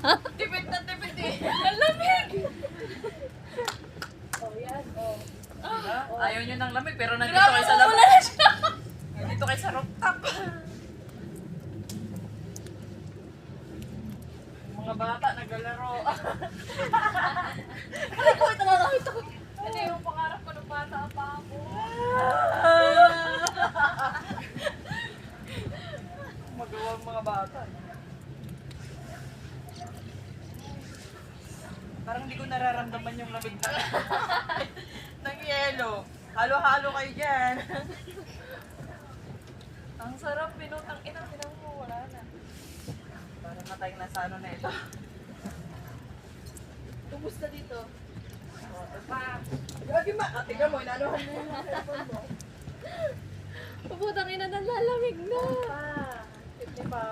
Tipid na tipid eh. Ang lamig! Oh, yan. Oh. Diba? Ayaw nyo ng lamig pero nandito Grabe, kayo sa wala labas. na siya. Nandito kayo sa rooftop. Mga bata naglalaro. Ay ko, ito nakakita ko. Ano yung pangarap ko ng bata pa ako? Magawa ang mga bata. Parang hindi ko nararamdaman yung lamig na ng yelo. Halo-halo kayo dyan. Ang sarap, pinutang ina, pinang mo, wala na. Parang matay na sa ano na ito. Tubos na dito. Grabe ma! Tingnan mo, inanuhan mo yung cellphone mo. Puputang ina, nalalamig na. Pa. Hindi pa.